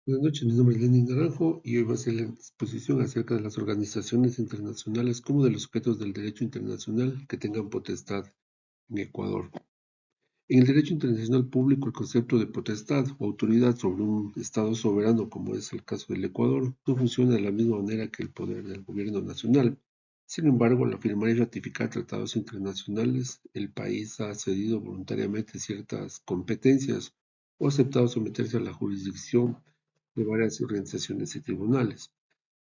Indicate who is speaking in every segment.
Speaker 1: Buenas noches, mi nombre es Lenin Naranjo y hoy va a ser la exposición acerca de las organizaciones internacionales como de los sujetos del derecho internacional que tengan potestad en Ecuador. En el derecho internacional público, el concepto de potestad o autoridad sobre un Estado soberano, como es el caso del Ecuador, no funciona de la misma manera que el poder del gobierno nacional. Sin embargo, al firmar y ratificar tratados internacionales, el país ha cedido voluntariamente ciertas competencias o aceptado someterse a la jurisdicción de varias organizaciones y tribunales.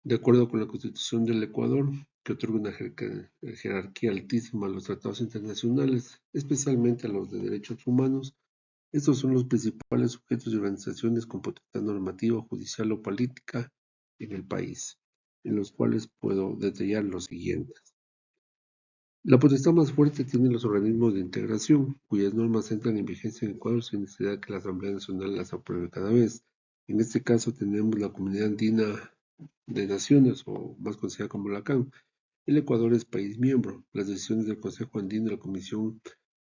Speaker 1: De acuerdo con la Constitución del Ecuador, que otorga una jerarquía altísima a los tratados internacionales, especialmente a los de derechos humanos, estos son los principales sujetos de organizaciones con potestad normativa, judicial o política en el país, en los cuales puedo detallar los siguientes. La potestad más fuerte tienen los organismos de integración, cuyas normas entran en vigencia en Ecuador sin necesidad de que la Asamblea Nacional las apruebe cada vez. En este caso tenemos la Comunidad Andina de Naciones, o más conocida como la CAN. El Ecuador es país miembro. Las decisiones del Consejo Andino y la Comisión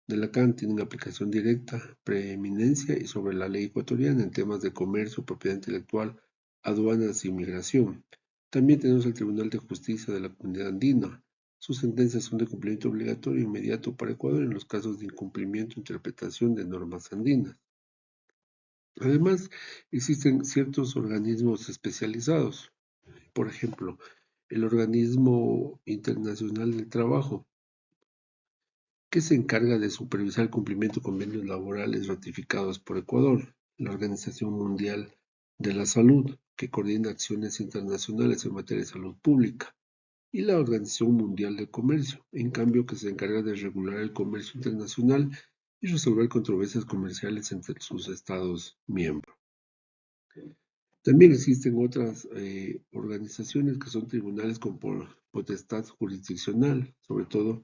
Speaker 1: de la CAN tienen aplicación directa, preeminencia y sobre la ley ecuatoriana en temas de comercio, propiedad intelectual, aduanas y migración. También tenemos el Tribunal de Justicia de la Comunidad Andina. Sus sentencias son de cumplimiento obligatorio e inmediato para Ecuador en los casos de incumplimiento e interpretación de normas andinas. Además, existen ciertos organismos especializados. Por ejemplo, el Organismo Internacional del Trabajo, que se encarga de supervisar el cumplimiento de convenios laborales ratificados por Ecuador, la Organización Mundial de la Salud, que coordina acciones internacionales en materia de salud pública, y la Organización Mundial del Comercio, en cambio, que se encarga de regular el comercio internacional y resolver controversias comerciales entre sus Estados miembros. También existen otras organizaciones que son tribunales con potestad jurisdiccional, sobre todo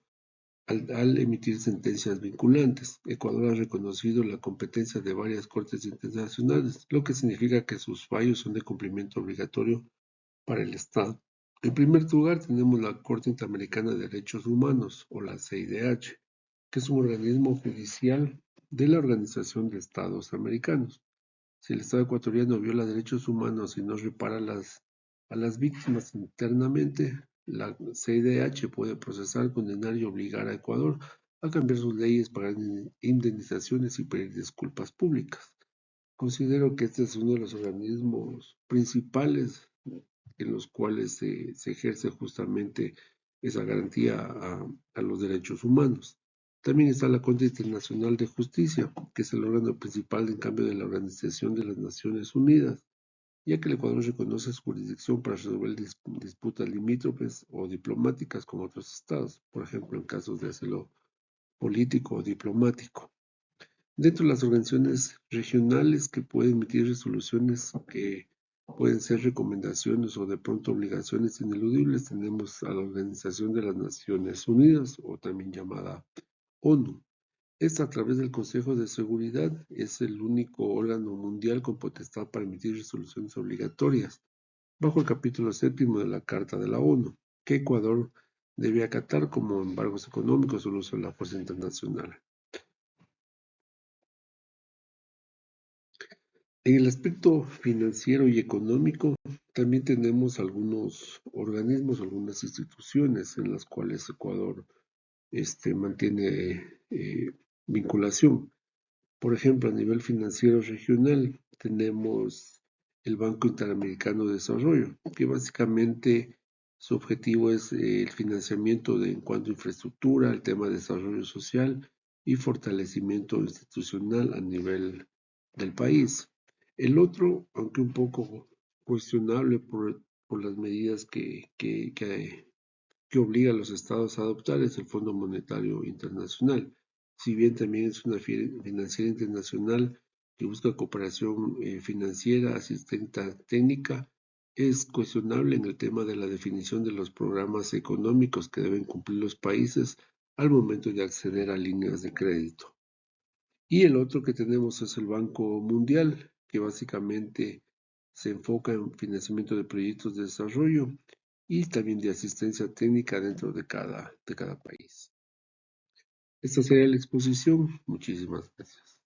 Speaker 1: al emitir sentencias vinculantes. Ecuador ha reconocido la competencia de varias cortes internacionales, lo que significa que sus fallos son de cumplimiento obligatorio para el Estado. En primer lugar, tenemos la Corte Interamericana de Derechos Humanos, o la CIDH, que es un organismo judicial de la Organización de Estados Americanos. Si el Estado ecuatoriano viola derechos humanos y no repara a las víctimas internamente, la CIDH puede procesar, condenar y obligar a Ecuador a cambiar sus leyes, pagar indemnizaciones y pedir disculpas públicas. Considero que este es uno de los organismos principales en los cuales se ejerce justamente esa garantía a los derechos humanos. También está la Corte Internacional de Justicia, que es el órgano principal en cambio de la Organización de las Naciones Unidas, ya que el Ecuador reconoce su jurisdicción para resolver disputas limítrofes o diplomáticas con otros estados, por ejemplo, en casos de asilo político o diplomático. Dentro de las organizaciones regionales que pueden emitir resoluciones que pueden ser recomendaciones o de pronto obligaciones ineludibles, tenemos a la Organización de las Naciones Unidas, o también llamada ONU. Esta, a través del Consejo de Seguridad, es el único órgano mundial con potestad para emitir resoluciones obligatorias, bajo el capítulo 7 de la Carta de la ONU, que Ecuador debe acatar como embargos económicos o el uso de la fuerza internacional. En el aspecto financiero y económico, también tenemos algunos organismos, algunas instituciones en las cuales Ecuador mantiene vinculación. Por ejemplo, a nivel financiero regional, tenemos el Banco Interamericano de Desarrollo, que básicamente su objetivo es el financiamiento en cuanto a infraestructura, el tema de desarrollo social y fortalecimiento institucional a nivel del país. El otro, aunque un poco cuestionable por las medidas que obliga a los estados a adoptar, es el Fondo Monetario Internacional. Si bien también es una financiera internacional que busca cooperación financiera, asistencia técnica, es cuestionable en el tema de la definición de los programas económicos que deben cumplir los países al momento de acceder a líneas de crédito. Y el otro que tenemos es el Banco Mundial, que básicamente se enfoca en financiamiento de proyectos de desarrollo y también de asistencia técnica dentro de cada país. Esta sería la exposición. Muchísimas gracias.